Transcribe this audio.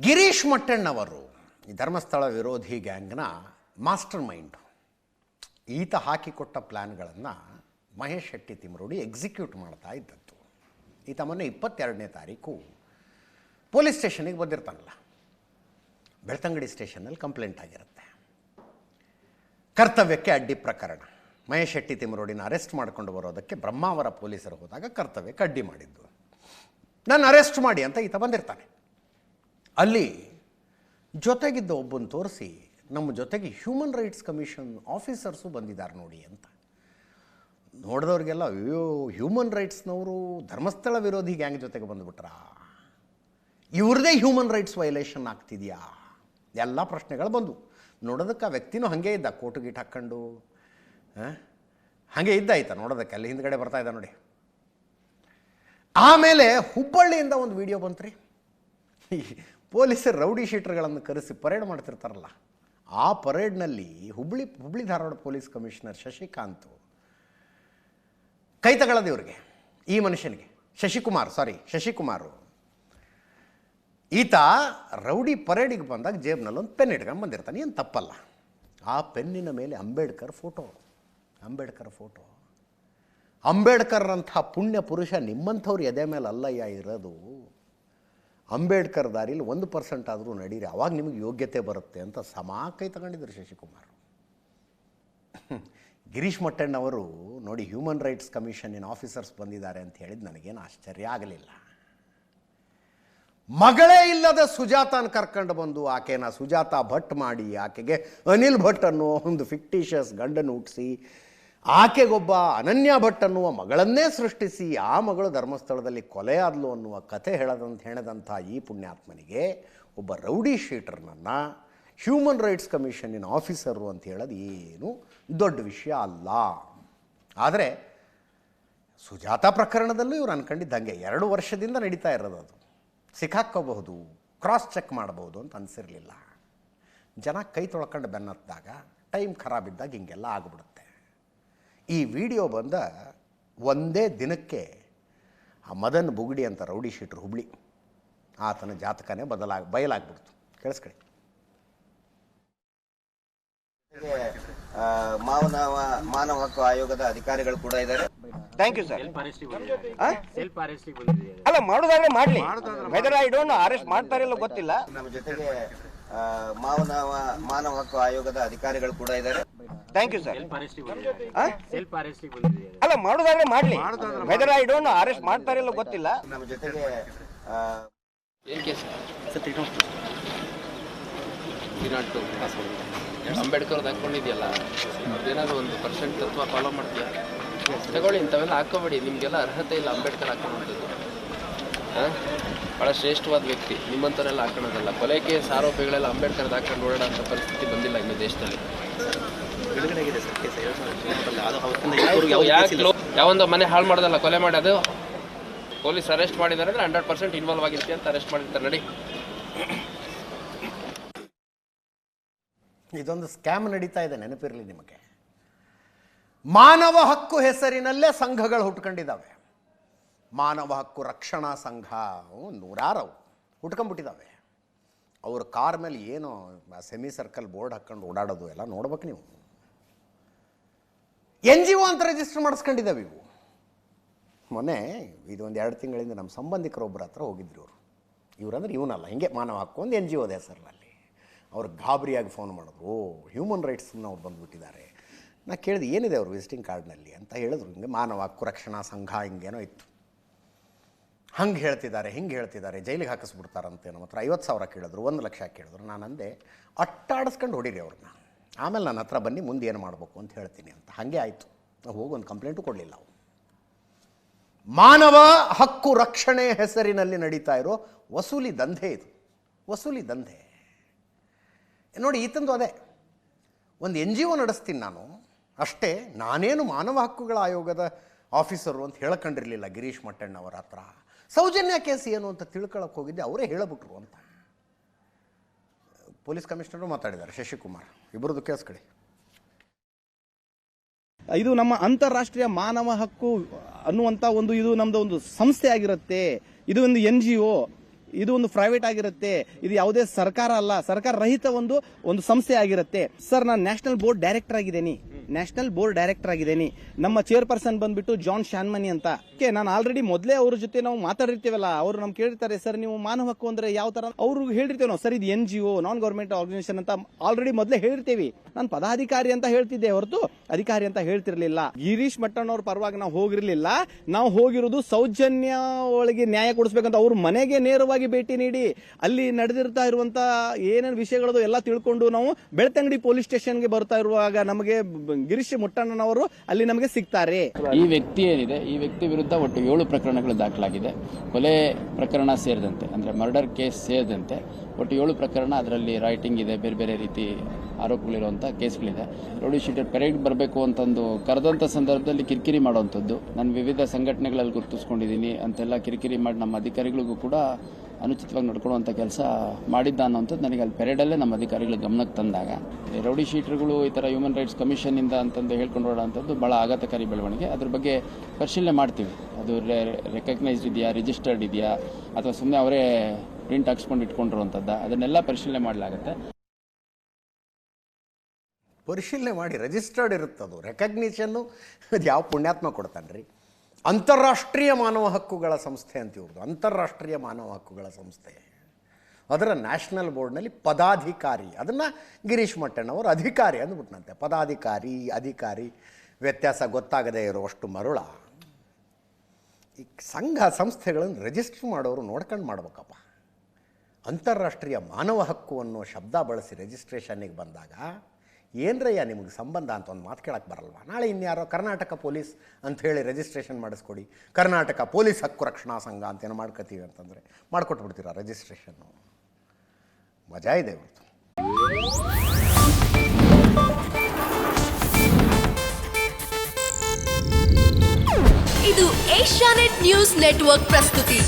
ಗಿರೀಶ್ ಮಟ್ಟಣ್ಣವರು ಈ ಧರ್ಮಸ್ಥಳ ವಿರೋಧಿ ಗ್ಯಾಂಗ್ನ master mind. ಈತ ಹಾಕಿಕೊಟ್ಟ ಪ್ಲ್ಯಾನ್ಗಳನ್ನು ಮಹೇಶ್ ಶೆಟ್ಟಿ ತಿಮರೋಡಿ ಎಕ್ಸಿಕ್ಯೂಟ್ ಮಾಡ್ತಾ ಇದ್ದದ್ದು. ಈತ ಮೊನ್ನೆ 22ನೇ ತಾರೀಕು ಪೊಲೀಸ್ ಸ್ಟೇಷನಿಗೆ ಬಂದಿರ್ತಾನಲ್ಲ, ಬೆಳ್ತಂಗಡಿ ಸ್ಟೇಷನ್ನಲ್ಲಿ ಕಂಪ್ಲೇಂಟ್ ಆಗಿರುತ್ತೆ. ಕರ್ತವ್ಯಕ್ಕೆ ಅಡ್ಡಿ ಪ್ರಕರಣ. ಮಹೇಶ್ ಶೆಟ್ಟಿ ತಿಮರೋಡಿನ ಅರೆಸ್ಟ್ ಮಾಡಿಕೊಂಡು ಬರೋದಕ್ಕೆ ಬ್ರಹ್ಮಾವರ ಪೊಲೀಸರು ಹೋದಾಗ ಕರ್ತವ್ಯಕ್ಕೆ ಅಡ್ಡಿ ಮಾಡಿದ್ದು. ನಾನು ಅರೆಸ್ಟ್ ಮಾಡಿ ಅಂತ ಈತ ಬಂದಿರ್ತಾನೆ. ಅಲ್ಲಿ ಜೊತೆಗಿದ್ದ ಒಬ್ಬನ ತೋರಿಸಿ ನಮ್ಮ ಜೊತೆಗೆ ಹ್ಯೂಮನ್ ರೈಟ್ಸ್ ಕಮಿಷನ್ ಆಫೀಸರ್ಸು ಬಂದಿದ್ದಾರೆ ನೋಡಿ ಅಂತ. ನೋಡಿದವ್ರಿಗೆಲ್ಲ ಅಯ್ಯೋ, ಹ್ಯೂಮನ್ ರೈಟ್ಸ್ನವರು ಧರ್ಮಸ್ಥಳ ವಿರೋಧಿ ಗ್ಯಾಂಗ್ ಜೊತೆಗೆ ಬಂದುಬಿಟ್ರ, ಇವ್ರದೇ ಹ್ಯೂಮನ್ ರೈಟ್ಸ್ ವೈಲೇಷನ್ ಆಗ್ತಿದೆಯಾ, ಎಲ್ಲ ಪ್ರಶ್ನೆಗಳು ಬಂದು. ನೋಡೋದಕ್ಕೆ ಆ ವ್ಯಕ್ತಿನೂ ಹಾಗೆ ಇದ್ದ, ಕೋಟು ಗೀಟ್ ಹಾಕ್ಕೊಂಡು ಹಾಗೆ ಇದ್ದ ಆಯ್ತಾ ನೋಡೋದಕ್ಕೆ. ಅಲ್ಲಿ ಹಿಂದ್ಗಡೆ ಬರ್ತಾ ಇದ್ದ ನೋಡಿ. ಆಮೇಲೆ ಹುಬ್ಬಳ್ಳಿಯಿಂದ ಒಂದು ವಿಡಿಯೋ ಬಂತ್ರಿ. ಪೊಲೀಸರು ರೌಡಿ ಶೀಟರ್ಗಳನ್ನು ಕರೆಸಿ ಪರೇಡ್ ಮಾಡ್ತಿರ್ತಾರಲ್ಲ, ಆ ಪರೇಡ್ನಲ್ಲಿ ಹುಬ್ಳಿ ಧಾರವಾಡ ಪೊಲೀಸ್ ಕಮಿಷನರ್ ಶಶಿಕಾಂತ್ ಕೈ ತಗೊಳ್ಳೋದು ಇವ್ರಿಗೆ, ಈ ಮನುಷ್ಯನಿಗೆ ಶಶಿಕುಮಾರ್ ಈತ ರೌಡಿ ಪರೇಡಿಗೆ ಬಂದಾಗ ಜೇಬ್ನಲ್ಲಿ ಒಂದು ಪೆನ್ ಇಟ್ಕೊಂಡು ಬಂದಿರ್ತಾನೆ, ಏನು ತಪ್ಪಲ್ಲ. ಆ ಪೆನ್ನಿನ ಮೇಲೆ ಅಂಬೇಡ್ಕರ್ ಫೋಟೋ. ಅಂಬೇಡ್ಕರ್ ಅಂಥ ಪುಣ್ಯ ಪುರುಷ ನಿಮ್ಮಂಥವ್ರು ಎದೆ ಮೇಲೆ ಅಲ್ಲಯ್ಯ ಇರೋದು. ಅಂಬೇಡ್ಕರ್ ದಾರಿಲಿ 1% ಆದರೂ ನಡೀರಿ, ಅವಾಗ ನಿಮಗೆ ಯೋಗ್ಯತೆ ಬರುತ್ತೆ ಅಂತ ಕೈ ತಗೊಂಡಿದ್ರು ಶಶಿಕುಮಾರ್. ಗಿರೀಶ್ ಮಟ್ಟಣ್ಣವರು ನೋಡಿ ಹ್ಯೂಮನ್ ರೈಟ್ಸ್ ಕಮಿಷನ್ನಿನ ಆಫೀಸರ್ಸ್ ಬಂದಿದ್ದಾರೆ ಅಂತ ಹೇಳಿದ್ದು ನನಗೇನು ಆಶ್ಚರ್ಯ ಆಗಲಿಲ್ಲ. ಮಗಳೇ ಇಲ್ಲದ ಸುಜಾತನ ಕರ್ಕೊಂಡು ಬಂದು ಆಕೆನ ಸುಜಾತ ಭಟ್ ಮಾಡಿ, ಆಕೆಗೆ ಅನಿಲ್ ಭಟ್ ಅನ್ನುವ ಒಂದು ಫಿಕ್ಟಿಷಿಯಸ್ ಗಂಡನ್ನು ಹುಟ್ಟಿಸಿ, ಆಕೆಗೊಬ್ಬ ಅನನ್ಯ ಭಟ್ ಅನ್ನುವ ಮಗಳನ್ನೇ ಸೃಷ್ಟಿಸಿ, ಆ ಮಗಳು ಧರ್ಮಸ್ಥಳದಲ್ಲಿ ಕೊಲೆ ಆದ್ಲು ಅನ್ನುವ ಕಥೆ ಹೇಳದಂಥ ಈ ಪುಣ್ಯಾತ್ಮನಿಗೆ ಒಬ್ಬ ರೌಡಿ ಶೀಟರ್ನನ್ನು ಹ್ಯೂಮನ್ ರೈಟ್ಸ್ ಕಮಿಷನ್ನಿನ ಆಫೀಸರು ಅಂತ ಹೇಳೋದು ಏನು ದೊಡ್ಡ ವಿಷಯ ಅಲ್ಲ. ಆದರೆ ಸುಜಾತ ಪ್ರಕರಣದಲ್ಲೂ ಇವ್ರು ಅನ್ಕೊಂಡಿದ್ದಂಗೆ 2 ವರ್ಷದಿಂದ ನಡೀತಾ ಇರೋದು. ಅದು ಸಿಕ್ಕಾಕ್ಕೋಬಹುದು, ಕ್ರಾಸ್ ಚೆಕ್ ಮಾಡಬಹುದು ಅಂತ ಅನಿಸಿರಲಿಲ್ಲ. ಜನ ಕೈ ತೊಳ್ಕೊಂಡು ಬೆನ್ನತ್ತಿದಾಗ, ಟೈಮ್ ಖರಾಬಿದ್ದಾಗ ಹಿಂಗೆಲ್ಲ ಆಗಿಬಿಡುತ್ತೆ. ಈ ವಿಡಿಯೋ ಬಂದ ಒಂದೇ ದಿನಕ್ಕೆ ಆ ಮದನ್ ಬುಗುಡಿ ಅಂತ ರೌಡಿ ಶೀಟ್ರು ಹುಬ್ಳಿ, ಆತನ ಜಾತಕನೇ ಬಯಲಾಗ್ಬಿಡ್ತು. ಕೇಳಿಸ್ಕೊಳ್ಳಿ. ಮಾನವ ಹಕ್ಕು ಆಯೋಗದ ಅಧಿಕಾರಿಗಳು ಕೂಡ ಇದ್ದಾರೆ. Thank you sir. ಅಲ್ಲ, ಮಾಡೋದಾದ್ರೆ ಮಾಡಲಿ, whether I don't know arrest ಮಾಡ್ತಾರೆ ಇಲ್ಲ ಗೊತ್ತಿಲ್ಲ. ನಮ್ಮ ಜೊತೆಗೆ ಮಾನವ ಹಕ್ಕು ಆಯೋಗದ ಅಧಿಕಾರಿಗಳು ಕೂಡ ಇದ್ದಾರೆ. Thank you sir. ಅಲ್ಲ, ಮಾಡೋದಾದ್ರೆ ಮಾಡಲಿ, whether I don't know arrest ಮಾಡ್ತಾರೆ ಇಲ್ಲ ಗೊತ್ತಿಲ್ಲ. ನಮ್ಮ ಜೊತೆಗೆ ಅಂಬೇಡ್ಕರ್ ಹಾಕೊಂಡಿದ್ಯಲ್ಲ, ಏನಾದ್ರು 1% ತತ್ವ ಫಾಲೋ ಮಾಡ್ತೀಯ ತಗೊಳ್ಳಿ. ಇಂಥವೆಲ್ಲ ಹಾಕೋಬೇಡಿ, ನಿಮಗೆಲ್ಲ ಅರ್ಹತೆ ಇಲ್ಲ ಅಂಬೇಡ್ಕರ್ ಹಾಕೊಳ್ಳೋಂಥದ್ದು. ಭಾಳ ಶ್ರೇಷ್ಠವಾದ ವ್ಯಕ್ತಿ, ನಿಮ್ಮಂಥವರೆಲ್ಲ ಹಾಕೊಳ್ಳೋದಲ್ಲ. ಕೊಲೆ ಕೇಸ್ ಆರೋಪಿಗಳೆಲ್ಲ ಅಂಬೇಡ್ಕರ್ದು ಹಾಕೊಂಡು ಓಡಾಡೋ ಅಂಥ ಪರಿಸ್ಥಿತಿ ಬಂದಿಲ್ಲ ಇನ್ನು ದೇಶದಲ್ಲಿ. ಯಾವೊಂದು ಮನೆ ಹಾಳು ಮಾಡೋದಲ್ಲ, ಕೊಲೆ ಮಾಡೋದು. ಪೊಲೀಸ್ ಅರೆಸ್ಟ್ ಮಾಡಿದ್ದಾರೆ ಅಂದರೆ 100% ಇನ್ವಾಲ್ವ್ ಆಗಿರ್ತೀಯ ಅಂತ ಅರೆಸ್ಟ್ ಮಾಡಿರ್ತಾರೆ. ನಡಿ. ಇದೊಂದು ಸ್ಕ್ಯಾಮ್ ನಡೀತಾ ಇದೆ, ನೆನಪಿರಲಿ ನಿಮಗೆ. ಮಾನವ ಹಕ್ಕು ಹೆಸರಿನಲ್ಲೇ ಸಂಘಗಳು ಹುಟ್ಕೊಂಡಿದ್ದಾವೆ. ಮಾನವ ಹಕ್ಕು ರಕ್ಷಣಾ ಸಂಘ 100 ಹುಟ್ಕೊಂಡ್ಬಿಟ್ಟಿದ್ದಾವೆ. ಅವ್ರ ಕಾರ್ ಮೇಲೆ ಏನೋ ಸೆಮಿ ಸರ್ಕಲ್ ಬೋರ್ಡ್ ಹಾಕ್ಕೊಂಡು ಓಡಾಡೋದು ಎಲ್ಲ ನೋಡ್ಬೇಕು ನೀವು. NGO ಅಂತ ರಿಜಿಸ್ಟರ್ ಮಾಡಿಸ್ಕೊಂಡಿದ್ದಾವೆ ಇವು. ಮೊನ್ನೆ ಇದು 2 ತಿಂಗಳಿಂದ ನಮ್ಮ ಸಂಬಂಧಿಕರೊಬ್ಬರ ಹತ್ರ ಹೋಗಿದ್ರು ಇವರಂದ್ರೆ ಇವನಲ್ಲ, ಹಿಂಗೆ ಮಾನವ ಹಕ್ಕು ಒಂದು NGO ಹೆಸರಿನಲ್ಲಿ. ಅವ್ರು ಗಾಬರಿಯಾಗಿ ಫೋನ್ ಮಾಡಿದ್ರು, ಹ್ಯೂಮನ್ ರೈಟ್ಸ್ನ ಅವ್ರು ಬಂದುಬಿಟ್ಟಿದ್ದಾರೆ. ನಾ ಕೇಳಿದೆ ಏನಿದೆ ಅವ್ರು ವಿಸಿಟಿಂಗ್ ಕಾರ್ಡ್ನಲ್ಲಿ ಅಂತ ಹೇಳಿದ್ರು. ಹಿಂಗೆ ಮಾನವ ಹಕ್ಕು ರಕ್ಷಣಾ ಸಂಘ ಹಿಂಗೇನೋ ಇತ್ತು. ಹಂಗೆ ಹೇಳ್ತಿದ್ದಾರೆ, ಜೈಲಿಗೆ ಹಾಕಿಸ್ಬಿಡ್ತಾರಂತೆ. ನಮ್ಮ ಹತ್ರ 50,000 ಕೇಳಿದ್ರು, 1 ಲಕ್ಷ ಕೇಳಿದ್ರು. ನಾನು ಅಂದೆ ಅಟ್ಟಾಡಿಸ್ಕೊಂಡು ಹೊಡೀರಿ ಅವ್ರನ್ನ, ಆಮೇಲೆ ನನ್ನ ಹತ್ರ ಬನ್ನಿ, ಮುಂದೆ ಏನು ಮಾಡಬೇಕು ಅಂತ ಹೇಳ್ತೀನಿ ಅಂತ. ಹಾಗೆ ಆಯಿತು. ನಾವು ಹೋಗಿ ಒಂದು ಕಂಪ್ಲೇಂಟು ಕೊಡಲಿಲ್ಲ. ಅವು ಮಾನವ ಹಕ್ಕು ರಕ್ಷಣೆ ಹೆಸರಿನಲ್ಲಿ ನಡೀತಾ ಇರೋ ವಸೂಲಿ ದಂಧೆ ಇದು, ವಸೂಲಿ ದಂಧೆ. ನೋಡಿ ಈತಂದು ಅದೇ, ಒಂದು NGO ನಡೆಸ್ತೀನಿ ನಾನು ಅಷ್ಟೇ, ನಾನೇನು ಮಾನವ ಹಕ್ಕುಗಳ ಆಯೋಗದ ಆಫೀಸರು ಅಂತ ಹೇಳ್ಕೊಂಡಿರಲಿಲ್ಲ ಗಿರೀಶ್ ಮಟ್ಟಣ್ಣವರ ಹತ್ರ. ಸೌಜನ್ಯ ಕೇಸ್ ಏನು ಅಂತ ತಿಳ್ಕೊಳಕ್ಕೆ ಹೋಗಿದ್ದೆ, ಅವರೇ ಹೇಳಿಬಿಟ್ರು ಅಂತ. ಪೊಲೀಸ್ ಕಮಿಷನರು ಮಾತಾಡಿದ್ದಾರೆ, ಶಶಿಕುಮಾರ್. ಇಬ್ಬರದ್ದು ಕೇಳಿಸ್ಕೊಳ್ಳಿ. ಇದು ನಮ್ಮ ಅಂತಾರಾಷ್ಟ್ರೀಯ ಮಾನವ ಹಕ್ಕು ಅನ್ನುವಂಥ ಇದು ನಮ್ದು ಒಂದು ಸಂಸ್ಥೆ ಆಗಿರುತ್ತೆ. ಇದು ಒಂದು NGO. ಇದು ಒಂದು ಪ್ರೈವೇಟ್ ಆಗಿರುತ್ತೆ, ಇದು ಯಾವುದೇ ಸರ್ಕಾರ ಅಲ್ಲ, ಸರ್ಕಾರ ರಹಿತ ಒಂದು ಸಂಸ್ಥೆ ಆಗಿರುತ್ತೆ. ಸರ್, ನಾನು ನ್ಯಾಷನಲ್ ಬೋರ್ಡ್ ಡೈರೆಕ್ಟರ್ ಆಗಿದ್ದೇನೆ. ನಮ್ಮ ಚೇರ್ಪರ್ಸನ್ ಬಂದ್ಬಿಟ್ಟು ಜಾನ್ ಶಾನ್ಮನಿ ಅಂತ. ನಾನು ಆಲ್ರೆಡಿ ಮೊದಲೇ ಅವ್ರ ಜೊತೆ ನಾವು ಮಾತಾಡಿರ್ತೀವಲ್ಲ, ಅವರು ನಮ್ಗೆ ಕೇಳ್ತಾರೆ, ಸರ್ ನೀವು ಮಾನವ ಹಕ್ಕು ಅಂದ್ರೆ ಯಾವ ತರ, ಅವ್ರು ಹೇಳಿರ್ತೇವೆ ನಾವು, ಸರ್ ಇದು NGO ನಾನ್ ಗವರ್ಮೆಂಟ್ ಆರ್ಗನೈಸೇಷನ್ ಅಂತ ಆಲ್ರೆಡಿ ಮೊದಲೇ ಹೇಳಿರ್ತೀವಿ. ನಾನು ಪದಾಧಿಕಾರಿ ಅಂತ ಹೇಳ್ತಿದ್ದೆ ಹೊರತು ಅಧಿಕಾರಿ ಅಂತ ಹೇಳ್ತಿರ್ಲಿಲ್ಲ. ಗಿರೀಶ್ ಮಟ್ಟಣ್ಣವ್ರ ಪರವಾಗಿ ನಾವು ಹೋಗಿರ್ಲಿಲ್ಲ. ನಾವು ಹೋಗಿರೋದು ಸೌಜನ್ಯ ಒಳಗೆ ನ್ಯಾಯ ಕೊಡಿಸ್ಬೇಕಂತ ಅವ್ರ ಮನೆಗೆ ನೇರವಾಗಿ ಭೇಟಿ ನೀಡಿ ಅಲ್ಲಿ ನಡೆದಿರ್ತಾ ಇರುವಂತ ಏನೇನು ವಿಷಯಗಳದು ಎಲ್ಲ ತಿಳ್ಕೊಂಡು ನಾವು ಬೆಳ್ತಂಗಡಿ ಪೊಲೀಸ್ ಸ್ಟೇಷನ್ಗೆ ಬರ್ತಾ ಇರುವಾಗ ನಮಗೆ ಗಿರೀಶ್ ಮುಟ್ಟಣ್ಣನವರು ಅಲ್ಲಿ ನಮಗೆ ಸಿಗ್ತಾರೆ. ಈ ವ್ಯಕ್ತಿ ಏನಿದೆ, ಈ ವ್ಯಕ್ತಿ ವಿರುದ್ಧ ಒಟ್ಟು 7 ಪ್ರಕರಣಗಳು ದಾಖಲಾಗಿದೆ. ಕೊಲೆ ಪ್ರಕರಣ ಸೇರಿದಂತೆ, ಅಂದ್ರೆ ಮರ್ಡರ್ ಕೇಸ್ ಸೇರಿದಂತೆ ಒಟ್ಟು 7 ಪ್ರಕರಣ. ಅದರಲ್ಲಿ ರೈಟಿಂಗ್ ಇದೆ, ಬೇರೆ ಬೇರೆ ರೀತಿ ಆರೋಪಗಳಿರುವಂಥ ಕೇಸ್ಗಳಿದೆ. ರೌಡಿ ಶೀಟರ್ ಪೆರೇಡ್ ಬರಬೇಕು ಅಂತಂದು ಕರೆದಂಥ ಸಂದರ್ಭದಲ್ಲಿ ಕಿರಿಕಿರಿ ಮಾಡುವಂಥದ್ದು, ನಾನು ವಿವಿಧ ಸಂಘಟನೆಗಳಲ್ಲಿ ಗುರುತಿಸ್ಕೊಂಡಿದ್ದೀನಿ ಅಂತೆಲ್ಲ ಕಿರಿಕಿರಿ ಮಾಡಿ ನಮ್ಮ ಅಧಿಕಾರಿಗಳಿಗೂ ಕೂಡ ಅನುಚಿತವಾಗಿ ನಡ್ಕೊಳ್ಳುವಂಥ ಕೆಲಸ ಮಾಡಿದ್ದ ಅನ್ನೋಂಥದ್ದು ನನಗೆ ಅಲ್ಲಿ ಪೆರೇಡಲ್ಲೇ ನಮ್ಮ ಅಧಿಕಾರಿಗಳ ಗಮನಕ್ಕೆ ತಂದಾಗ, ರೌಡಿ ಶೀಟರ್ಗಳು ಈ ಥರ ಹ್ಯೂಮನ್ ರೈಟ್ಸ್ ಕಮಿಷನ್ನಿಂದ ಅಂತಂದು ಹೇಳ್ಕೊಂಡು ಹೊರಡುವಂಥದ್ದು ಭಾಳ ಆಘಾತಕಾರಿ ಬೆಳವಣಿಗೆ. ಅದ್ರ ಬಗ್ಗೆ ಪರಿಶೀಲನೆ ಮಾಡ್ತೀವಿ. ಅದು ರೆಕಗ್ನೈಸ್ಡ್ ಇದೆಯಾ, ರಿಜಿಸ್ಟರ್ಡ್ ಇದೆಯಾ, ಅಥವಾ ಸುಮ್ಮನೆ ಅವರೇ ಪ್ರಿಂಟ್ ಹಾಕ್ಸ್ಕೊಂಡು ಇಟ್ಕೊಂಡಿರುವಂಥದ್ದು, ಅದನ್ನೆಲ್ಲ ಪರಿಶೀಲನೆ ಮಾಡಲಾಗುತ್ತೆ. ಪರಿಶೀಲನೆ ಮಾಡಿ ರಿಜಿಸ್ಟರ್ಡ್ ಇರುತ್ತದು, ರೆಕಗ್ನಿಷನ್ನು ಅದು ಯಾವ ಪುಣ್ಯಾತ್ಮ ಕೊಡ್ತಾನ್ರಿ. ಅಂತಾರಾಷ್ಟ್ರೀಯ ಮಾನವ ಹಕ್ಕುಗಳ ಸಂಸ್ಥೆ ಅಂತ ಇವ್ರದ್ದು, ಅಂತಾರಾಷ್ಟ್ರೀಯ ಮಾನವ ಹಕ್ಕುಗಳ ಸಂಸ್ಥೆ. ಅದರ ನ್ಯಾಷನಲ್ ಬೋರ್ಡ್ನಲ್ಲಿ ಪದಾಧಿಕಾರಿ, ಅದನ್ನು ಗಿರೀಶ್ ಮಟ್ಟಣ್ಣವರು ಅಧಿಕಾರಿ ಅಂದ್ಬಿಟ್ನಂತೆ. ಪದಾಧಿಕಾರಿ ಅಧಿಕಾರಿ ವ್ಯತ್ಯಾಸ ಗೊತ್ತಾಗದೇ ಇರುವಷ್ಟು ಮರುಳ. ಈ ಸಂಘ ಸಂಸ್ಥೆಗಳನ್ನು ರಿಜಿಸ್ಟರ್ ಮಾಡೋರು ನೋಡ್ಕೊಂಡು ಮಾಡ್ಬೇಕಪ್ಪ. ಅಂತಾರಾಷ್ಟ್ರೀಯ ಮಾನವ ಹಕ್ಕು ಅನ್ನೋ ಶಬ್ದ ಬಳಸಿ ರಿಜಿಸ್ಟ್ರೇಷನ್ನಿಗೆ ಬಂದಾಗ ಏನರಯ್ಯ ನಿಮಗೆ ಸಂಬಂಧ ಅಂತ ಒಂದು ಮಾತು ಕೇಳಕ್ಕೆ ಬರಲ್ವ? ನಾಳೆ ಇನ್ಯಾರೋ ಕರ್ನಾಟಕ ಪೊಲೀಸ್ ಅಂಥೇಳಿ ರಿಜಿಸ್ಟ್ರೇಷನ್ ಮಾಡಿಸ್ಕೊಡಿ, ಕರ್ನಾಟಕ ಪೊಲೀಸ್ ಹಕ್ಕು ರಕ್ಷಣಾ ಸಂಘ ಅಂತೇನು ಮಾಡ್ಕೋತೀವಿ ಅಂತಂದರೆ ಮಾಡಿಕೊಟ್ಬಿಡ್ತೀರಾ ರಿಜಿಸ್ಟ್ರೇಷನ್ನು? ಮಜಾ ಇದೆ ಇವತ್ತು. ಇದು ಏಷ್ಯಾನೆಟ್ ನ್ಯೂಸ್ ನೆಟ್ವರ್ಕ್ ಪ್ರಸ್ತುತಿ.